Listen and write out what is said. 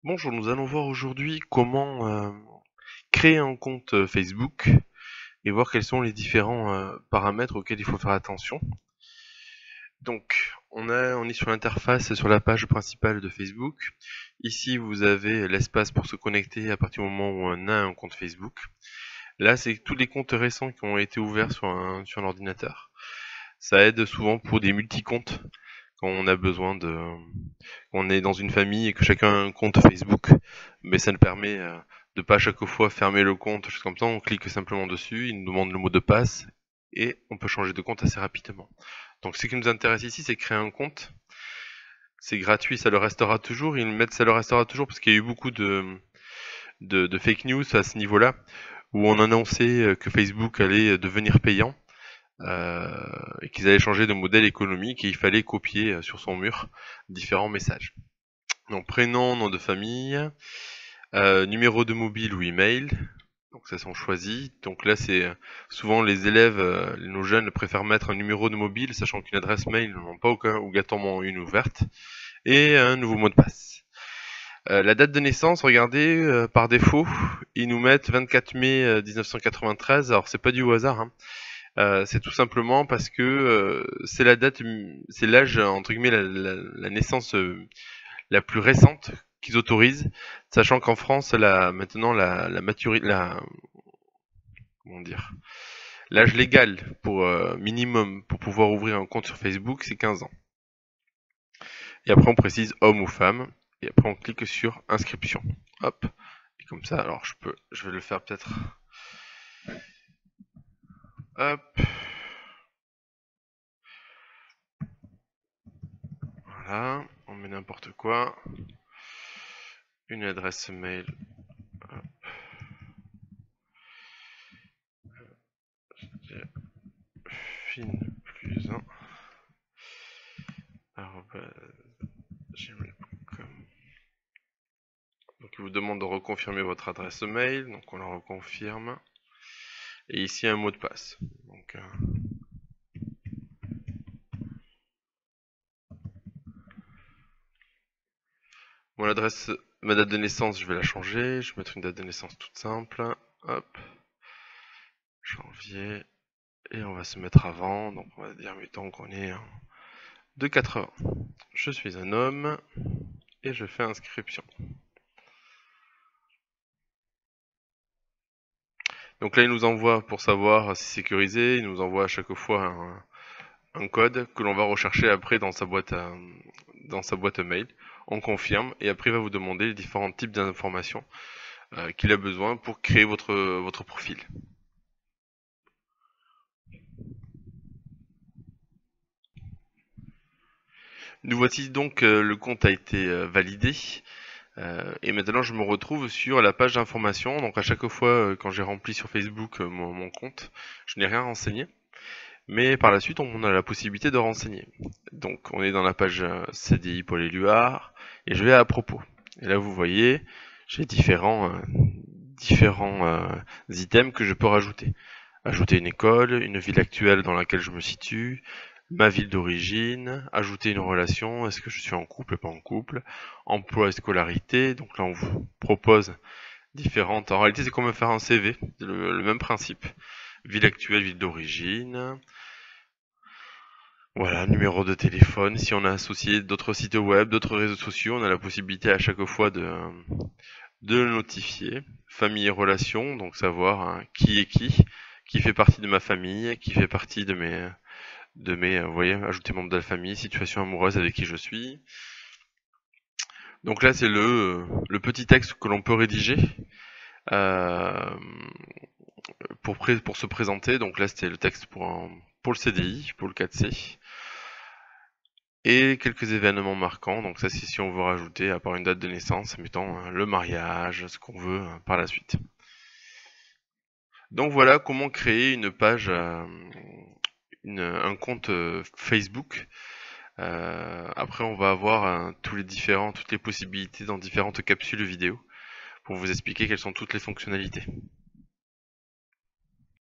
Bonjour, nous allons voir aujourd'hui comment créer un compte Facebook et voir quels sont les différents paramètres auxquels il faut faire attention. Donc, on est sur l'interface, sur la page principale de Facebook. Ici, vous avez l'espace pour se connecter à partir du moment où on a un compte Facebook. Là, c'est tous les comptes récents qui ont été ouverts sur un ordinateur. Ça aide souvent pour des multi-comptes quand on a besoin de... On est dans une famille et que chacun a un compte Facebook, mais ça nous permet de pas à chaque fois fermer le compte, juste comme ça, on clique simplement dessus, il nous demande le mot de passe, et on peut changer de compte assez rapidement. Donc ce qui nous intéresse ici, c'est créer un compte. C'est gratuit, ça le restera toujours. Ils mettent ça le restera toujours parce qu'il y a eu beaucoup de fake news à ce niveau-là, où on annonçait que Facebook allait devenir payant. Et qu'ils allaient changer de modèle économique et il fallait copier sur son mur différents messages. Donc prénom, nom de famille, numéro de mobile ou email. Donc ça sont choisis. Donc là c'est souvent les élèves, nos jeunes préfèrent mettre un numéro de mobile, sachant qu'une adresse mail n'en ont pas obligatoirement une ouverte, et un nouveau mot de passe. La date de naissance, regardez, par défaut, ils nous mettent 24 mai 1993. Alors c'est pas du hasard, hein. C'est tout simplement parce que c'est la date, c'est l'âge entre guillemets la naissance la plus récente qu'ils autorisent, sachant qu'en France maintenant la maturité, comment dire, l'âge légal pour minimum pour pouvoir ouvrir un compte sur Facebook, c'est 15 ans. Et après on précise homme ou femme, et après on clique sur inscription. Hop, et comme ça, alors je vais le faire peut-être. Hop. Voilà, on met n'importe quoi. Une adresse mail. Hop. Fine plus 1 gmail.com. Donc il vous demande de reconfirmer votre adresse mail, donc on la reconfirme. Et ici un mot de passe. Donc, mon adresse, ma date de naissance, je vais la changer. Je vais mettre une date de naissance toute simple. Hop. Janvier. Et on va se mettre avant. Donc on va dire, mettons qu'on est de 80. Je suis un homme. Et je fais inscription. Donc là, il nous envoie, pour savoir si c'est sécurisé, il nous envoie à chaque fois un code que l'on va rechercher après dans sa boîte mail. On confirme et après il va vous demander les différents types d'informations qu'il a besoin pour créer votre profil. Nous voici donc, le compte a été validé. Et maintenant je me retrouve sur la page d'information. Donc à chaque fois quand j'ai rempli sur Facebook mon compte, je n'ai rien renseigné. Mais par la suite on a la possibilité de renseigner. Donc on est dans la page CDI Paul Éluard et je vais à propos. Et là vous voyez, j'ai différents items que je peux rajouter. Ajouter une école, une ville actuelle dans laquelle je me situe, ma ville d'origine, ajouter une relation, est-ce que je suis en couple, pas en couple, emploi et scolarité. Donc là on vous propose différentes. En réalité c'est comme faire un CV, le même principe. Ville actuelle, ville d'origine. Voilà, numéro de téléphone. Si on a associé d'autres sites web, d'autres réseaux sociaux, on a la possibilité à chaque fois de le notifier. Famille et relations, donc savoir hein, qui est qui fait partie de ma famille, qui fait partie de mes, vous voyez, ajouter membre de la famille, situation amoureuse avec qui je suis. Donc là, c'est le petit texte que l'on peut rédiger euh, pour se présenter. Donc là, c'était le texte pour le CDI, pour le 4C. Et quelques événements marquants, donc ça c'est si on veut rajouter, à part une date de naissance, mettons le mariage, ce qu'on veut par la suite. Donc voilà comment créer une page, un compte Facebook. Après on va avoir toutes les possibilités dans différentes capsules vidéo pour vous expliquer quelles sont toutes les fonctionnalités.